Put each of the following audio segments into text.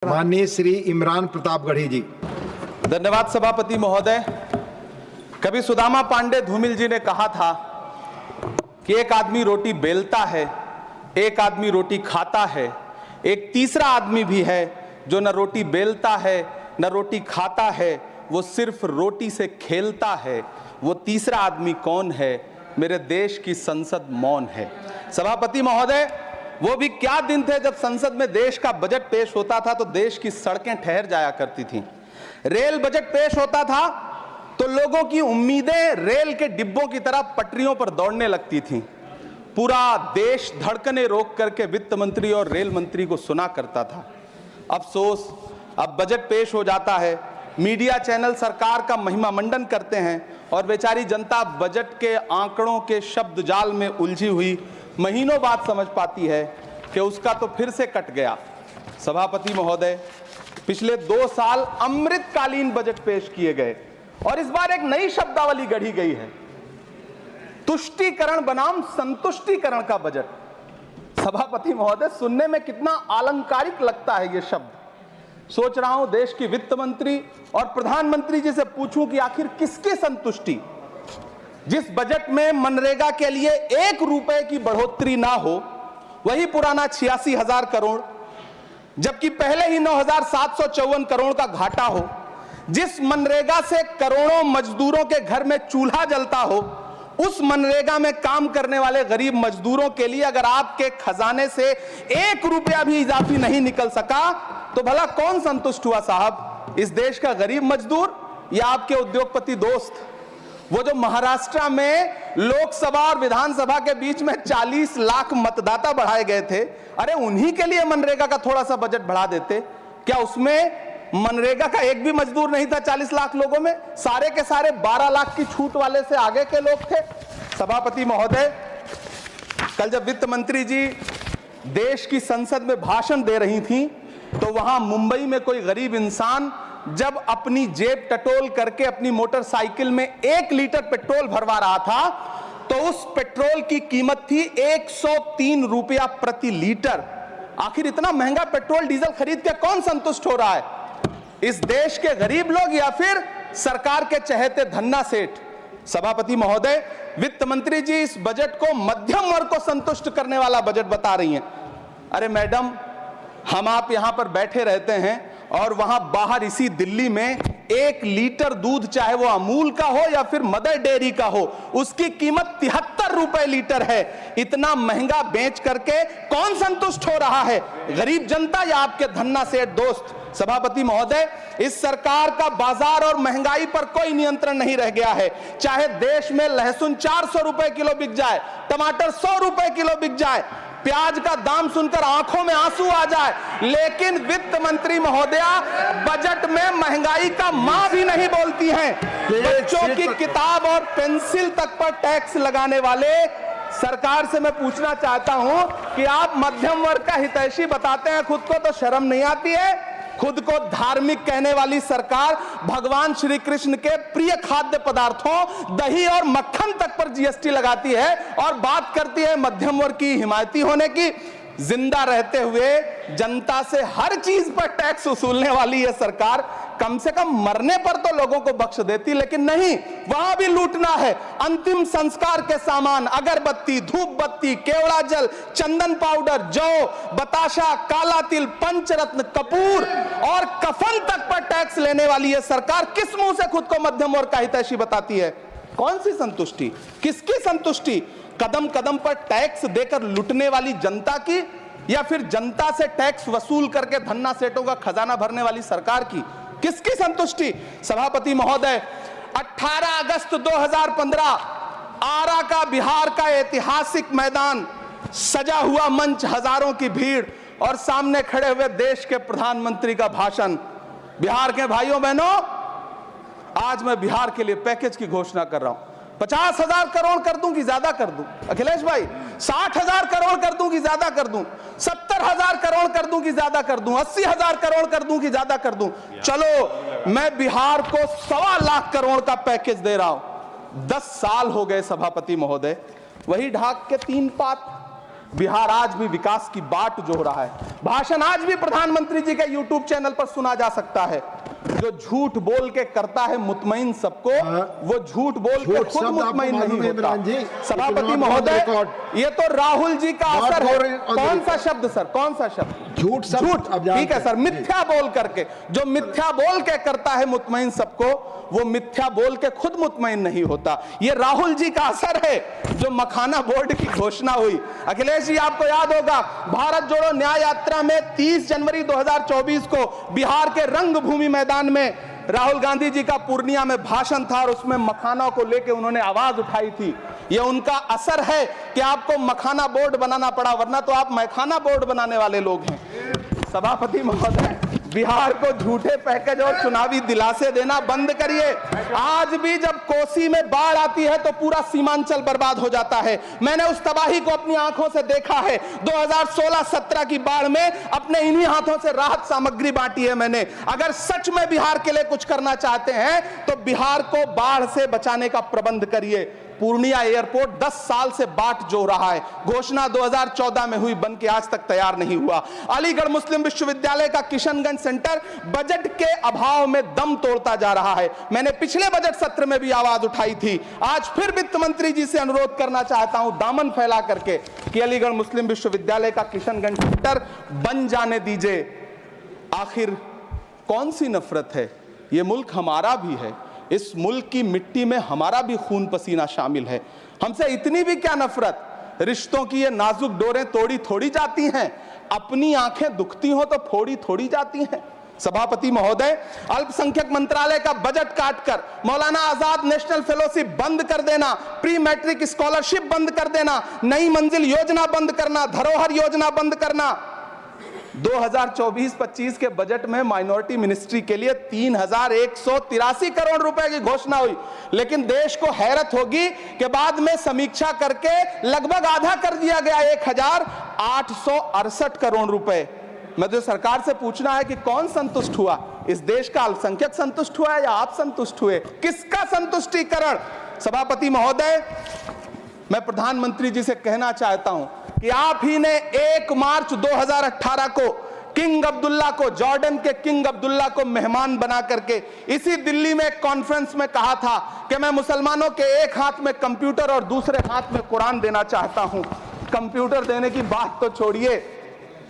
माननीय श्री इमरान प्रतापगढ़ी जी। धन्यवाद सभापति महोदय। कभी सुदामा पांडे धूमिल जी ने कहा था कि एक आदमी रोटी बेलता है, एक आदमी रोटी खाता है, एक तीसरा आदमी भी है जो न रोटी बेलता है न रोटी खाता है, वो सिर्फ रोटी से खेलता है। वो तीसरा आदमी कौन है? मेरे देश की संसद मौन है। सभापति महोदय, वो भी क्या दिन थे जब संसद में देश का बजट पेश होता था तो देश की सड़कें ठहर जाया करती थीं। रेल बजट पेश होता था तो लोगों की उम्मीदें रेल के डिब्बों की तरह पटरियों पर दौड़ने लगती थीं। पूरा देश धड़कने रोक करके वित्त मंत्री और रेल मंत्री को सुना करता था। अफसोस, अब बजट पेश हो जाता है, मीडिया चैनल सरकार का महिमा मंडन करते हैं और बेचारी जनता बजट के आंकड़ों के शब्द जाल में उलझी हुई महीनों बाद समझ पाती है कि उसका तो फिर से कट गया। सभापति महोदय, पिछले 2 साल अमृतकालीन बजट पेश किए गए और इस बार एक नई शब्दावली गढ़ी गई है, तुष्टीकरण बनाम संतुष्टीकरण का बजट। सभापति महोदय, सुनने में कितना अलंकारिक लगता है ये शब्द। सोच रहा हूं देश की वित्त मंत्री और प्रधानमंत्री जी से पूछूं कि आखिर किसकी संतुष्टि? जिस बजट में मनरेगा के लिए 1 रुपए की बढ़ोतरी ना हो, वही पुराना 86,000 करोड़, जबकि पहले ही 9,754 करोड़ का घाटा हो, जिस मनरेगा से करोड़ों मजदूरों के घर में चूल्हा जलता हो, उस मनरेगा में काम करने वाले गरीब मजदूरों के लिए अगर आपके खजाने से 1 रुपया भी इजाफी नहीं निकल सका तो भला कौन संतुष्ट हुआ साहब? इस देश का गरीब मजदूर या आपके उद्योगपति दोस्त? वो जो महाराष्ट्र में लोकसभा और विधानसभा के बीच में 40 लाख मतदाता बढ़ाए गए थे, अरे उन्हीं के लिए मनरेगा का थोड़ा सा बजट बढ़ा देते। क्या उसमें मनरेगा का एक भी मजदूर नहीं था 40 लाख लोगों में? सारे के सारे 12 लाख की छूट वाले से आगे के लोग थे। सभापति महोदय, कल जब वित्त मंत्री जी देश की संसद में भाषण दे रही थी तो वहां मुंबई में कोई गरीब इंसान जब अपनी जेब टटोल करके अपनी मोटरसाइकिल में 1 लीटर पेट्रोल भरवा रहा था तो उस पेट्रोल की कीमत थी 103 रुपया प्रति लीटर। आखिर इतना महंगा पेट्रोल डीजल खरीद के कौन संतुष्ट हो रहा है? इस देश के गरीब लोग या फिर सरकार के चहेते धन्ना सेठ? सभापति महोदय, वित्त मंत्री जी इस बजट को मध्यम वर्ग को संतुष्ट करने वाला बजट बता रही हैं। अरे मैडम, हम आप यहां पर बैठे रहते हैं और वहां बाहर इसी दिल्ली में 1 लीटर दूध, चाहे वो अमूल का हो या फिर मदर डेयरी का हो, उसकी कीमत 73 रुपए लीटर है। इतना महंगा बेच करके कौन संतुष्ट हो रहा है? गरीब जनता या आपके धन्ना सेठ दोस्त? सभापति महोदय, इस सरकार का बाजार और महंगाई पर कोई नियंत्रण नहीं रह गया है। चाहे देश में लहसुन 400 रुपए किलो बिक जाए, टमाटर 100 रुपए किलो बिक जाए, प्याज का दाम सुनकर आंखों में आंसू आ जाए, लेकिन वित्त मंत्री महोदया बजट में महंगाई का मां भी नहीं बोलती हैं। बच्चों की किताब और पेंसिल तक पर टैक्स लगाने वाले सरकार से मैं पूछना चाहता हूं कि आप मध्यम वर्ग का हितैषी बताते हैं खुद को, तो शर्म नहीं आती है? खुद को धार्मिक कहने वाली सरकार भगवान श्री कृष्ण के प्रिय खाद्य पदार्थों दही और मक्खन तक पर जीएसटी लगाती है और बात करती है मध्यम वर्ग की हिमायती होने की। जिंदा रहते हुए जनता से हर चीज पर टैक्स वसूलने वाली यह सरकार कम से कम मरने पर तो लोगों को बख्श देती, लेकिन नहीं, वहां भी लूटना है। अंतिम संस्कार के सामान, अगरबत्ती, धूप बत्ती, केवड़ा जल, चंदन पाउडर, जौ, बताशा, काला तिल, पंचरत्न, कपूर और कफन तक पर टैक्स लेने वाली यह सरकार किस मुंह से खुद को मध्यम वर्ग का हितैषी बताती है? कौन सी संतुष्टि? किसकी संतुष्टि? कदम कदम पर टैक्स देकर लुटने वाली जनता की या फिर जनता से टैक्स वसूल करके धन्ना सेठों का खजाना भरने वाली सरकार की? किसकी संतुष्टि? सभापति महोदय, 18 अगस्त 2015 आरा का बिहार का ऐतिहासिक मैदान, सजा हुआ मंच, हजारों की भीड़ और सामने खड़े हुए देश के प्रधानमंत्री का भाषण। बिहार के भाइयों बहनों, आज मैं बिहार के लिए पैकेज की घोषणा कर रहा हूं। 50,000 करोड़ कर दूं कि ज्यादा कर दूं? अखिलेश भाई, 60,000 करोड़ कर दूं कि ज्यादा कर दूं? 70,000 करोड़ कर दूं कि ज्यादा कर दूं? 80,000 करोड़ कर दूं कि ज्यादा कर दूं? चलो, मैं बिहार को 1.25 लाख करोड़ का पैकेज दे रहा हूं। 10 साल हो गए सभापति महोदय, वही ढाक के 3 पात, बिहार आज भी विकास की बाट जोह रहा है। भाषण आज भी प्रधानमंत्री जी के यूट्यूब चैनल पर सुना जा सकता है। जो झूठ बोल के करता है मुतमईन सबको, वो झूठ बोल के खुद मुतमईन नहीं होता। सभापति महोदय, ये तो राहुल जी का असर है। कौन सा शब्द सर, कौन सा शब्द? झूठ। ठीक है सर, मिथ्या बोल करके, जो मिथ्या बोल के करता है मुतमईन सबको, वो मिथ्या बोल के खुद मुतमईन नहीं होता। ये राहुल जी का असर है। जो मखाना बोर्ड की घोषणा हुई, अखिलेश जी आपको याद होगा, भारत जोड़ो न्याय यात्रा में 30 जनवरी 2024 को बिहार के रंगभूमि मैदान में राहुल गांधी जी का पूर्णिया में भाषण था और उसमें मखाना को लेकर उन्होंने आवाज उठाई थी। ये उनका असर है कि आपको मखाना बोर्ड बनाना पड़ा, वरना तो आप मैखाना बोर्ड बनाने वाले लोग हैं। सभापति महोदय, बिहार को झूठे पैकेज और चुनावी दिलासे देना बंद करिए। आज भी जब कोसी में बाढ़ आती है तो पूरा सीमांचल बर्बाद हो जाता है। मैंने उस तबाही को अपनी आंखों से देखा है। 2016-17 की बाढ़ में अपने इन्हीं हाथों से राहत सामग्री बांटी है मैंने। अगर सच में बिहार के लिए कुछ करना चाहते हैं तो बिहार को बाढ़ से बचाने का प्रबंध करिए। पूर्णिया एयरपोर्ट 10 साल से बाट जो रहा है, घोषणा 2014 में हुई, बन के आज तक तैयार नहीं हुआ। अलीगढ़ मुस्लिम विश्वविद्यालय का किशनगंज सेंटर बजट के अभाव में दम तोड़ता जा रहा है। मैंने पिछले बजट सत्र में भी आवाज उठाई थी। आज फिर वित्त मंत्री जी से अनुरोध करना चाहता हूं, दामन फैला करके, कि अलीगढ़ मुस्लिम विश्वविद्यालय का किशनगंज सेंटर बन जाने दीजिए। आखिर कौन सी नफरत है? यह मुल्क हमारा भी है, इस मुल्क की मिट्टी में हमारा भी खून पसीना शामिल है। हमसे इतनी भी क्या नफरत? रिश्तों की ये नाजुक डोरें तोड़ी थोड़ी जाती हैं, अपनी आंखें दुखती हो तो फोड़ी थोड़ी जाती हैं। सभापति महोदय, अल्पसंख्यक मंत्रालय का बजट काटकर मौलाना आजाद नेशनल फेलोशिप बंद कर देना, प्री मैट्रिक स्कॉलरशिप बंद कर देना, नई मंजिल योजना बंद करना, धरोहर योजना बंद करना। 2024-25 के बजट में माइनॉरिटी मिनिस्ट्री के लिए 3183 करोड़ रुपए की घोषणा हुई, लेकिन देश को हैरत होगी कि बाद में समीक्षा करके लगभग आधा कर दिया गया, 1868 करोड़ रुपए। मुझे सरकार से पूछना है कि कौन संतुष्ट हुआ? इस देश का अल्पसंख्यक संतुष्ट हुआ या आप संतुष्ट हुए? किसका संतुष्टिकरण? सभापति महोदय, मैं प्रधानमंत्री जी से कहना चाहता हूं कि आप ही ने 1 मार्च 2018 को किंग अब्दुल्ला को, जॉर्डन के किंग अब्दुल्ला को मेहमान बना करके इसी दिल्ली में एक कॉन्फ्रेंस में कहा था कि मैं मुसलमानों के एक हाथ में कंप्यूटर और दूसरे हाथ में कुरान देना चाहता हूं। कंप्यूटर देने की बात तो छोड़िए,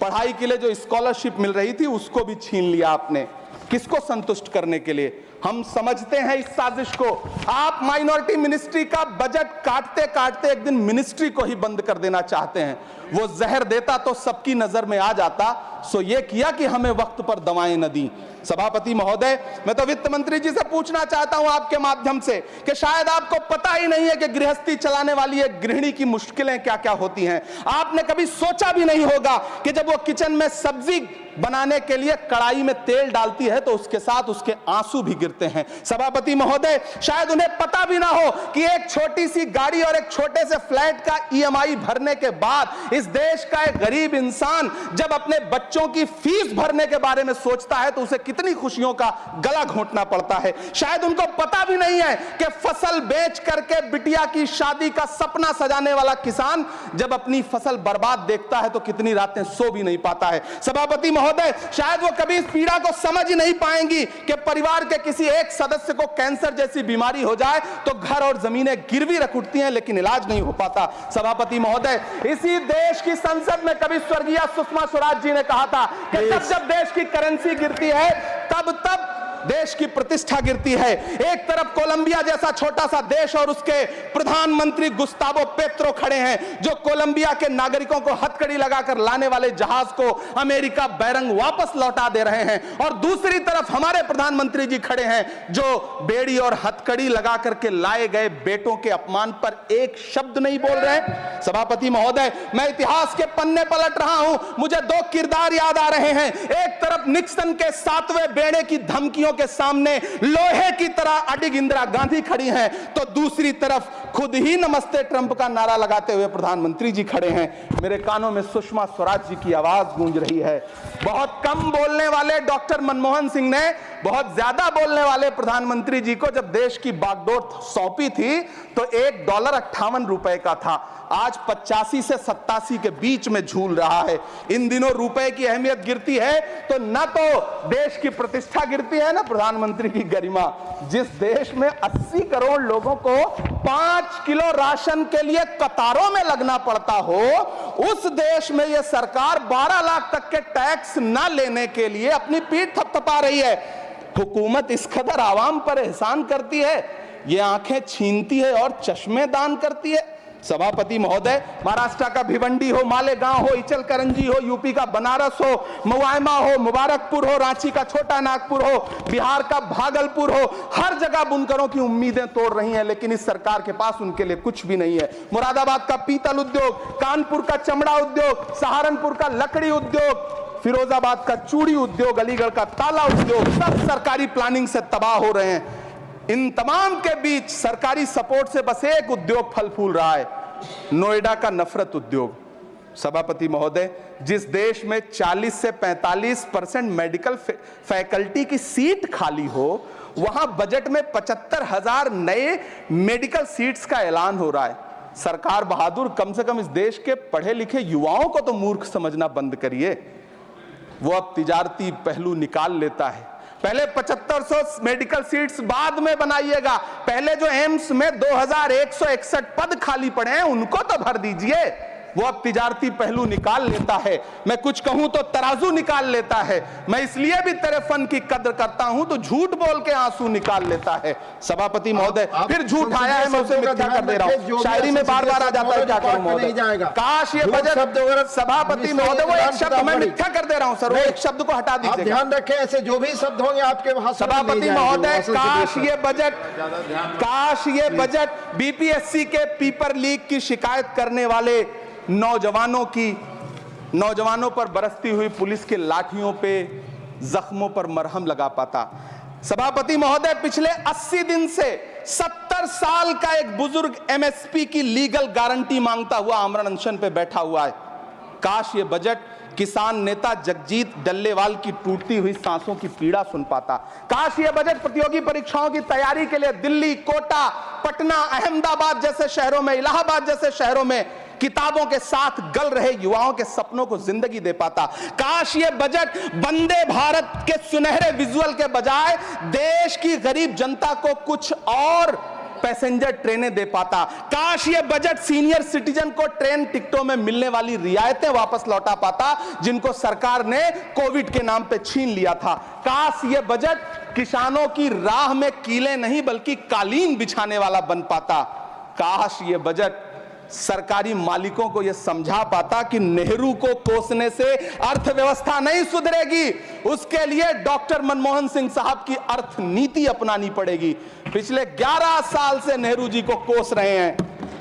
पढ़ाई के लिए जो स्कॉलरशिप मिल रही थी उसको भी छीन लिया आपने। किसको संतुष्ट करने के लिए? हम समझते हैं इस साजिश को। आप माइनॉरिटी मिनिस्ट्री का बजट काटते काटते एक दिन मिनिस्ट्री को ही बंद कर देना चाहते हैं। वो जहर देता तो सबकी नजर में आ जाता, सो ये किया कि हमें वक्त पर दवाएं न दी। सभापति महोदय, मैं तो वित्त मंत्री जी से पूछना चाहता हूं आपके माध्यम से कि शायद आपको पता ही नहीं है कि गृहस्थी चलाने वाली एक गृहिणी की मुश्किलें क्या क्या होती हैं। आपने कभी सोचा भी नहीं होगा कि जब वो किचन में सब्जी बनाने के लिए कढ़ाई में तेल डालती है तो उसके साथ उसके आंसू भी गिरते हैं। सभापति महोदय, शायद उन्हें पता भी ना हो कि एक छोटी सी गाड़ी और एक छोटे से फ्लैट का EMI भरने के बाद इस देश का एक गरीब इंसान जब अपने बच्चों की फीस भरने के बारे में सोचता है तो उसे कितनी खुशियों का गला घोंटना पड़ता है। शायद उनको पता भी नहीं है कि फसल बेच करके बिटिया की शादी का सपना सजाने वाला किसान जब अपनी फसल बर्बाद देखता है तो कितनी रातें सो भी नहीं पाता है। सभापति महोदय, शायद वो कभी इस पीड़ा को समझ ही नहीं पाएंगी कि परिवार के किसी एक सदस्य को कैंसर जैसी बीमारी हो जाए तो घर और जमीनें गिरवी रख उठती हैं लेकिन इलाज नहीं हो पाता। सभापति महोदय, इसी देश की संसद में कभी स्वर्गीय सुषमा स्वराज जी ने कहा था कि जब देश की करेंसी गिरती है तब देश की प्रतिष्ठा गिरती है। एक तरफ कोलंबिया जैसा छोटा सा देश और उसके प्रधानमंत्री गुस्तावो पेत्रो खड़े हैं जो कोलंबिया के नागरिकों को हथकड़ी लगाकर लाने वाले जहाज को अमेरिका बैरंग वापस लौटा दे रहे हैं, और दूसरी तरफ हमारे प्रधानमंत्री जी खड़े हैं जो बेड़ी और हथकड़ी लगा करके लाए गए बेटों के अपमान पर एक शब्द नहीं बोल रहे। सभापति महोदय, मैं इतिहास के पन्ने पलट रहा हूं, मुझे 2 किरदार याद आ रहे हैं। एक तरफ निक्सन के 7वें बेड़े की धमकियों के सामने लोहे की तरह अडिग इंदिरा गांधी खड़ी हैं, तो दूसरी तरफ खुद ही नमस्ते ट्रंप का नारा लगाते हुए प्रधानमंत्री जी खड़े हैं। मेरे कानों में सुषमा स्वराज जी की आवाज गूंज रही है। बहुत कम बोलने वाले डॉक्टर मनमोहन सिंह ने बहुत ज्यादा बोलने वाले प्रधानमंत्री जी को जब देश की बागडोर सौंपी थी तो $1.58 का था, आज 85 से 87 के बीच में झूल रहा है। इन दिनों रुपए की अहमियत गिरती है तो न तो देश की प्रतिष्ठा गिरती है ना प्रधानमंत्री की गरिमा। जिस देश में 80 करोड़ लोगों को 5 किलो राशन के लिए कतारों में लगना पड़ता हो, उस देश में यह सरकार 12 लाख तक के टैक्स न लेने के लिए अपनी पीठ थपथपा रही है। हुकूमत इस कदर आवाम पर एहसान करती है, ये आंखें छीनती है और चश्मे दान करती है। सभापति महोदय, महाराष्ट्र का भिवंडी हो, मालेगांव हो, इचलकरंजी हो, यूपी का बनारस हो, मुआयमा हो, मुबारकपुर हो, रांची का छोटा नागपुर हो, बिहार का भागलपुर हो, हर जगह बुनकरों की उम्मीदें तोड़ रही हैं, लेकिन इस सरकार के पास उनके लिए कुछ भी नहीं है। मुरादाबाद का पीतल उद्योग, कानपुर का चमड़ा उद्योग, सहारनपुर का लकड़ी उद्योग, फिरोजाबाद का चूड़ी उद्योग, अलीगढ़ का ताला उद्योग, सब सरकारी प्लानिंग से तबाह हो रहे हैं। इन तमाम के बीच सरकारी सपोर्ट से बस एक उद्योग फल फूल रहा है, नोएडा का नफरत उद्योग। सभापति महोदय, जिस देश में 40 से 45% मेडिकल फैकल्टी की सीट खाली हो, वहां बजट में 75,000 नए मेडिकल सीट्स का ऐलान हो रहा है। सरकार बहादुर, कम से कम इस देश के पढ़े लिखे युवाओं को तो मूर्ख समझना बंद करिए। वो अब तिजारती पहलू निकाल लेता है। पहले 7500 मेडिकल सीट्स बाद में बनाइएगा, पहले जो एम्स में 2161 पद खाली पड़े हैं उनको तो भर दीजिए। वो अब तिजारती पहलू निकाल लेता है। मैं कुछ कहूं तो तराजू निकाल लेता है। मैं इसलिए भी तेरे फन की कद्र करता हूं तो झूठ बोल के आंसू निकाल लेता है। सभापति महोदय, फिर झूठ आया है, मैं उसे मिथ्या कर दे रहा हूं। शायरी में बार बार आ जाता है, क्या करूं महोदय। काश ये बजट, सभापति महोदय, वो एक शब्द मैं मिथ्या कर दे रहा हूं सर, वो एक शब्द को हटा दीजिए। ध्यान रखें, ऐसे जो भी शब्द होंगे आपके भाषण में सभापति महोदय, काश ये बजट बीपीएससी के पेपर लीक की शिकायत करने वाले नौजवानों पर बरसती हुई पुलिस के लाठियों पे, जख्मों पर मरहम लगा पाता। सभापति महोदय, पिछले 80 दिन से 70 साल का एक बुजुर्ग एमएसपी की लीगल गारंटी मांगता हुआ आमरण अनशन पे बैठा हुआ है। काश ये बजट किसान नेता जगजीत डल्लेवाल की टूटती हुई सांसों की पीड़ा सुन पाता। काश ये बजट प्रतियोगी परीक्षाओं की तैयारी के लिए दिल्ली, कोटा, पटना, अहमदाबाद जैसे शहरों में, इलाहाबाद जैसे शहरों में किताबों के साथ गल रहे युवाओं के सपनों को जिंदगी दे पाता। काश ये बजट वंदे भारत के सुनहरे विजुअल के बजाय देश की गरीब जनता को कुछ और पैसेंजर ट्रेनें दे पाता। काश ये बजट सीनियर सिटीजन को ट्रेन टिकटों में मिलने वाली रियायतें वापस लौटा पाता, जिनको सरकार ने कोविड के नाम पे छीन लिया था। काश ये बजट किसानों की राह में कीले नहीं बल्कि कालीन बिछाने वाला बन पाता। काश ये बजट सरकारी मालिकों को यह समझा पाता कि नेहरू को कोसने से अर्थव्यवस्था नहीं सुधरेगी, उसके लिए डॉक्टर मनमोहन सिंह साहब की अर्थ नीति अपनानी पड़ेगी। पिछले 11 साल से नेहरू जी को कोस रहे हैं,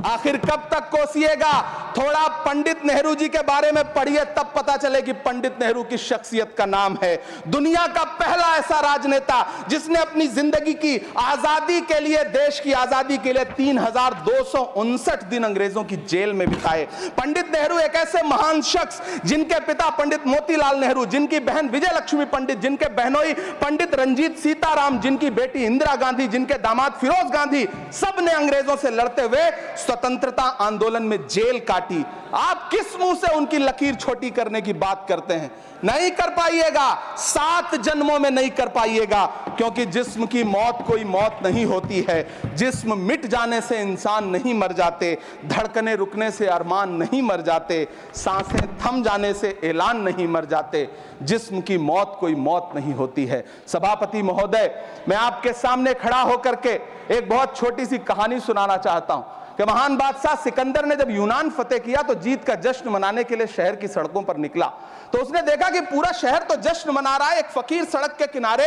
आखिर कब तक कोसिएगा? थोड़ा पंडित नेहरू जी के बारे में पढ़िए, तब पता चले कि पंडित नेहरू की शख्सियत का नाम है। दुनिया का पहला ऐसा राजनेता जिसने अपनी जिंदगी की आजादी के लिए, देश की आजादी के लिए 3259 दिन अंग्रेजों की जेल में बिताए। पंडित नेहरू एक ऐसे महान शख्स जिनके पिता पंडित मोतीलाल नेहरू, जिनकी बहन विजय लक्ष्मी पंडित, जिनके बहनोई पंडित रंजीत सीताराम, जिनकी बेटी इंदिरा गांधी, जिनके दामाद फिरोज गांधी, सब ने अंग्रेजों से लड़ते हुए स्वतंत्रता आंदोलन में जेल काटी। आप किस मुंह से उनकी लकीर छोटी करने की बात करते हैं? नहीं कर पाइएगा, 7 जन्मों में नहीं कर पाइएगा, क्योंकि जिस्म की मौत कोई मौत नहीं होती है। जिस्म मिट जाने से इंसान नहीं मर जाते, धड़कने रुकने से अरमान नहीं मर जाते, सांसें थम जाने से ऐलान नहीं मर जाते। जिस्म की मौत कोई मौत नहीं होती है। सभापति महोदय, मैं आपके सामने खड़ा होकर के एक बहुत छोटी सी कहानी सुनाना चाहता हूं कि महान बादशाह सिकंदर ने जब यूनान फतेह किया तो जीत का जश्न मनाने के लिए शहर की सड़कों पर निकला। तो उसने देखा कि पूरा शहर तो जश्न मना रहा है, एक फकीर सड़क के किनारे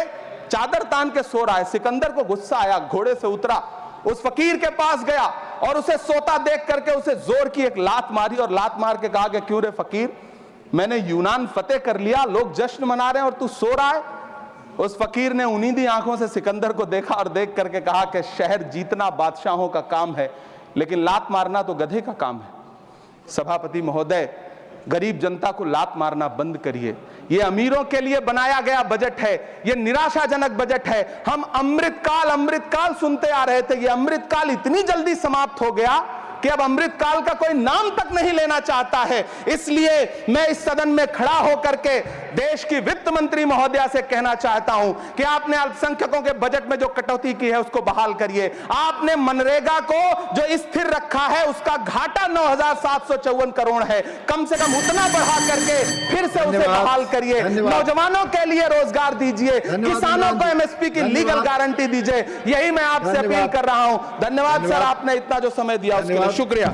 चादर तान के सो रहा है। सिकंदर को गुस्सा आया, घोड़े से उतरा, उस फकीर के पास गया और उसे सोता देख करके उसे जोर की एक लात मारी और लात मार के कहा कि क्यों रे फकीर, मैंने यूनान फतेह कर लिया, लोग जश्न मना रहे हैं और तू सो रहा है। उस फकीर ने उन्नीदी आंखों से सिकंदर को देखा और देख करके कहा कि शहर जीतना बादशाहों का काम है, लेकिन लात मारना तो गधे का काम है। सभापति महोदय, गरीब जनता को लात मारना बंद करिए। ये अमीरों के लिए बनाया गया बजट है, ये निराशाजनक बजट है। हम अमृतकाल सुनते आ रहे थे, ये अमृतकाल इतनी जल्दी समाप्त हो गया कि अब अमृतकाल का कोई नाम तक नहीं लेना चाहता है। इसलिए मैं इस सदन में खड़ा होकर के देश की वित्त मंत्री महोदया से कहना चाहता हूं कि आपने अल्पसंख्यकों के बजट में जो कटौती की है उसको बहाल करिए। आपने मनरेगा को जो स्थिर रखा है उसका घाटा 9,754 करोड़ है, कम से कम उतना बढ़ा करके फिर से उसे बहाल करिए। नौजवानों के लिए रोजगार दीजिए, किसानों को एमएसपी की लीगल गारंटी दीजिए। यही मैं आपसे अपील कर रहा हूं। धन्यवाद सर, आपने इतना जो समय दिया उसके लिए शुक्रिया।